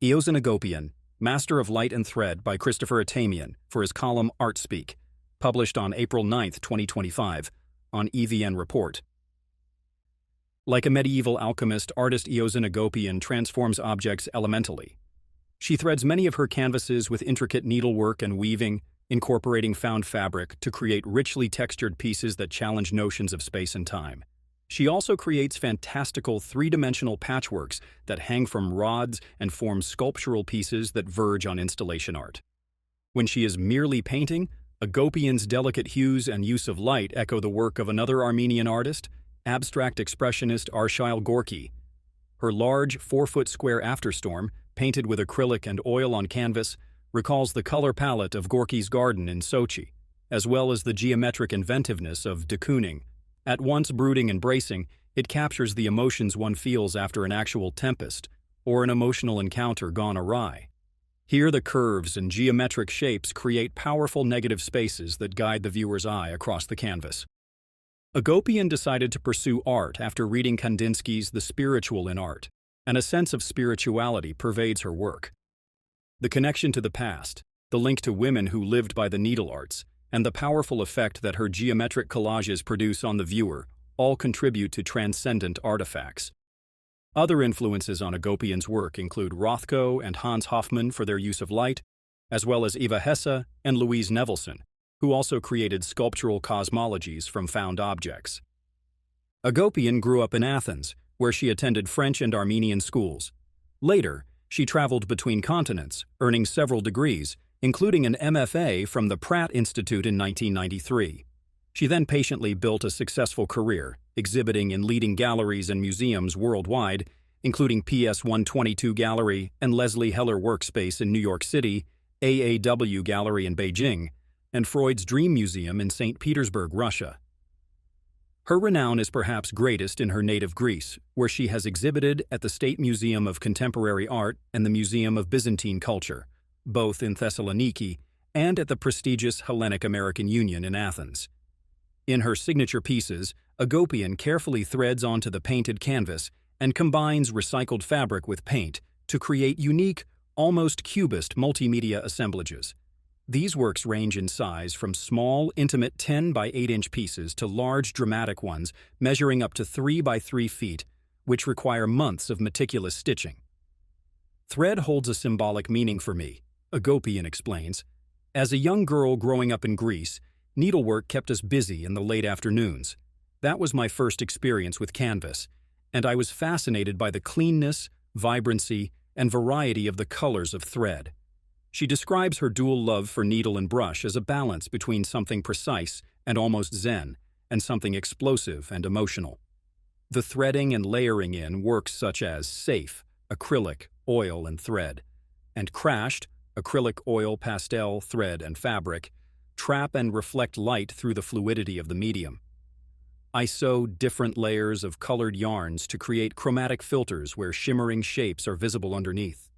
Eozen Agopian, Master of Light and Thread by Christopher Atamian for his column Art Speak, published on April 9, 2025, on EVN Report. Like a medieval alchemist, artist Eozen Agopian transforms objects elementally. She threads many of her canvases with intricate needlework and weaving, incorporating found fabric to create richly textured pieces that challenge notions of space and time. She also creates fantastical three-dimensional patchworks that hang from rods and form sculptural pieces that verge on installation art. When she is merely painting, Agopian's delicate hues and use of light echo the work of another Armenian artist, abstract expressionist Arshile Gorky. Her large, 4-foot square afterstorm, painted with acrylic and oil on canvas, recalls the color palette of Gorky's garden in Sochi, as well as the geometric inventiveness of de Kooning. At once brooding and bracing, it captures the emotions one feels after an actual tempest or an emotional encounter gone awry. Here the curves and geometric shapes create powerful negative spaces that guide the viewer's eye across the canvas. Agopian decided to pursue art after reading Kandinsky's The Spiritual in Art, and a sense of spirituality pervades her work. The connection to the past, the link to women who lived by the needle arts, and the powerful effect that her geometric collages produce on the viewer all contribute to transcendent artifacts. Other influences on Agopian's work include Rothko and Hans Hofmann for their use of light, as well as Eva Hesse and Louise Nevelson, who also created sculptural cosmologies from found objects. Agopian grew up in Athens, where she attended French and Armenian schools. Later, she traveled between continents, earning several degrees, including an MFA from the Pratt Institute in 1993. She then patiently built a successful career, exhibiting in leading galleries and museums worldwide, including PS 122 Gallery and Leslie Heller Workspace in New York City, AAW Gallery in Beijing, and Freud's Dream Museum in St. Petersburg, Russia. Her renown is perhaps greatest in her native Greece, where she has exhibited at the State Museum of Contemporary Art and the Museum of Byzantine Culture, both in Thessaloniki, and at the prestigious Hellenic American Union in Athens. In her signature pieces, Agopian carefully threads onto the painted canvas and combines recycled fabric with paint to create unique, almost cubist multimedia assemblages. These works range in size from small, intimate 10 by 8-inch pieces to large, dramatic ones measuring up to 3 by 3 feet, which require months of meticulous stitching. Thread holds a symbolic meaning for me, Agopian explains. As a young girl growing up in Greece, needlework kept us busy in the late afternoons. That was my first experience with canvas, and I was fascinated by the cleanness, vibrancy, and variety of the colors of thread. She describes her dual love for needle and brush as a balance between something precise and almost zen, and something explosive and emotional. The threading and layering in works such as safe, acrylic, oil, and thread, and crashed, acrylic, oil, pastel, thread, and fabric, trap and reflect light through the fluidity of the medium. I sew different layers of colored yarns to create chromatic filters where shimmering shapes are visible underneath.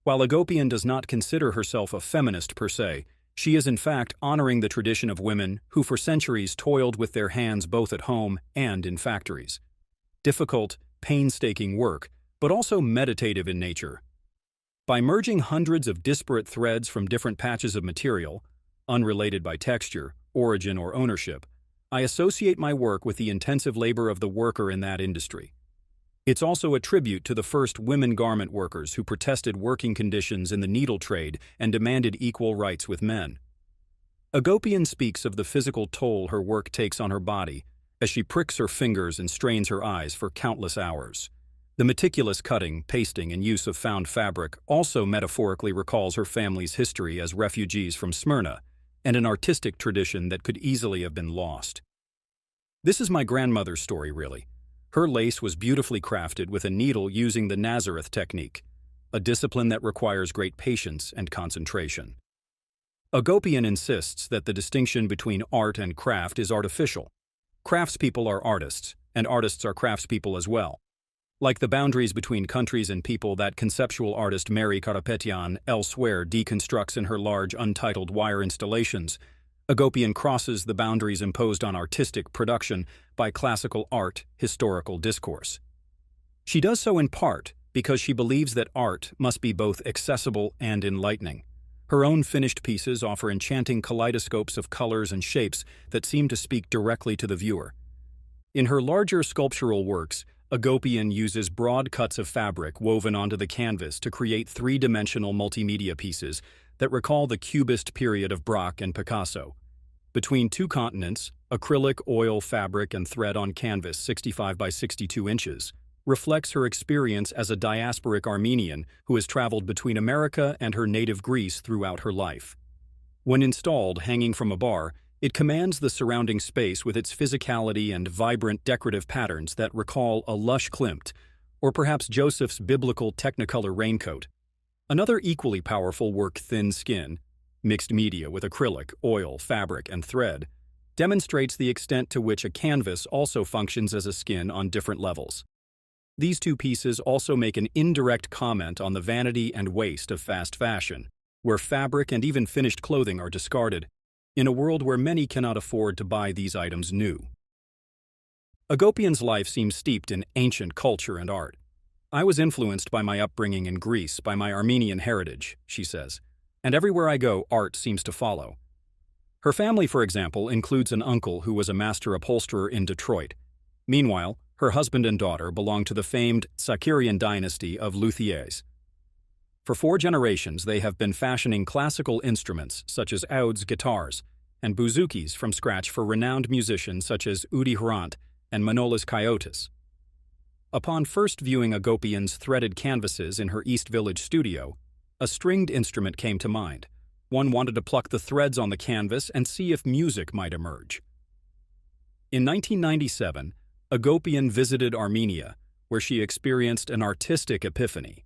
While Agopian does not consider herself a feminist per se, she is in fact honoring the tradition of women who for centuries toiled with their hands both at home and in factories. Difficult, painstaking work, but also meditative in nature. By merging hundreds of disparate threads from different patches of material, unrelated by texture, origin, or ownership, I associate my work with the intensive labor of the worker in that industry. It's also a tribute to the first women garment workers who protested working conditions in the needle trade and demanded equal rights with men. Agopian speaks of the physical toll her work takes on her body as she pricks her fingers and strains her eyes for countless hours. The meticulous cutting, pasting, and use of found fabric also metaphorically recalls her family's history as refugees from Smyrna, and an artistic tradition that could easily have been lost. This is my grandmother's story, really. Her lace was beautifully crafted with a needle using the Nazareth technique, a discipline that requires great patience and concentration. Agopian insists that the distinction between art and craft is artificial. Craftspeople are artists, and artists are craftspeople as well. Like the boundaries between countries and people that conceptual artist Mary Karapetyan elsewhere deconstructs in her large untitled wire installations, Agopian crosses the boundaries imposed on artistic production by classical art historical discourse. She does so in part because she believes that art must be both accessible and enlightening. Her own finished pieces offer enchanting kaleidoscopes of colors and shapes that seem to speak directly to the viewer. In her larger sculptural works, Agopian uses broad cuts of fabric woven onto the canvas to create three-dimensional multimedia pieces that recall the Cubist period of Braque and Picasso. Between two continents, acrylic, oil, fabric, and thread on canvas 65 by 62 inches reflects her experience as a diasporic Armenian who has traveled between America and her native Greece throughout her life. When installed hanging from a bar, it commands the surrounding space with its physicality and vibrant decorative patterns that recall a lush Klimt, or perhaps Joseph's biblical Technicolor raincoat. Another equally powerful work, Thin Skin, mixed media with acrylic, oil, fabric, and thread, demonstrates the extent to which a canvas also functions as a skin on different levels. These two pieces also make an indirect comment on the vanity and waste of fast fashion, where fabric and even finished clothing are discarded, in a world where many cannot afford to buy these items new. Agopian's life seems steeped in ancient culture and art. "I was influenced by my upbringing in Greece, by my Armenian heritage," she says, "and everywhere I go, art seems to follow." Her family, for example, includes an uncle who was a master upholsterer in Detroit. Meanwhile, her husband and daughter belong to the famed Sakarian dynasty of luthiers. For 4 generations, they have been fashioning classical instruments such as ouds guitars and bouzoukis from scratch for renowned musicians such as Udi Hrant and Manolis Koyotis. Upon first viewing Agopian's threaded canvases in her East Village studio, a stringed instrument came to mind. One wanted to pluck the threads on the canvas and see if music might emerge. In 1997, Agopian visited Armenia, where she experienced an artistic epiphany.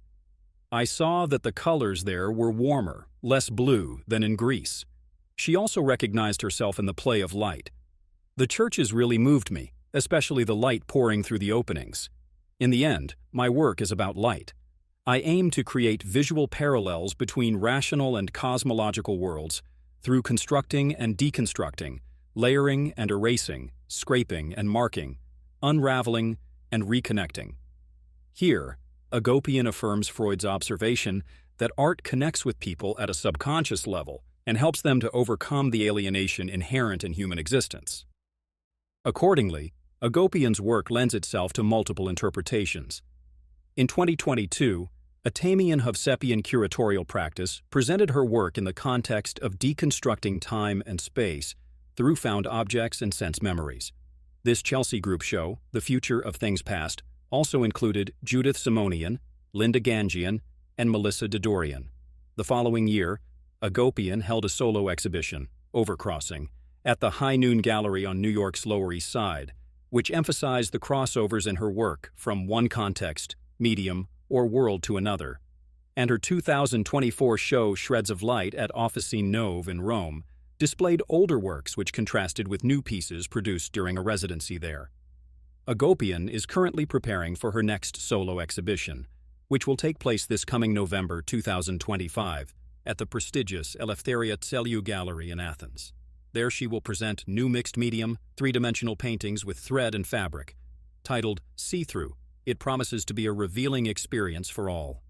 "I saw that the colors there were warmer, less blue than in Greece." She also recognized herself in the play of light. "The churches really moved me, especially the light pouring through the openings. In the end, my work is about light. I aim to create visual parallels between rational and cosmological worlds through constructing and deconstructing, layering and erasing, scraping and marking, unraveling and reconnecting." Here, Agopian affirms Freud's observation that art connects with people at a subconscious level and helps them to overcome the alienation inherent in human existence. Accordingly, Agopian's work lends itself to multiple interpretations. In 2022, Atamian Hovsepian curatorial practice presented her work in the context of deconstructing time and space through found objects and sense memories. This Chelsea Group show, The Future of Things Past, also included Judith Simonian, Linda Gangian, and Melissa Dodorian. The following year, Agopian held a solo exhibition, Overcrossing, at the High Noon Gallery on New York's Lower East Side, which emphasized the crossovers in her work from one context, medium, or world to another. And her 2024 show Shreds of Light at Officine Nove in Rome displayed older works which contrasted with new pieces produced during a residency there. Agopian is currently preparing for her next solo exhibition, which will take place this coming November 2025 at the prestigious Eleftheria Tseliou Gallery in Athens. There she will present new mixed medium, three-dimensional paintings with thread and fabric. Titled See-Through, it promises to be a revealing experience for all.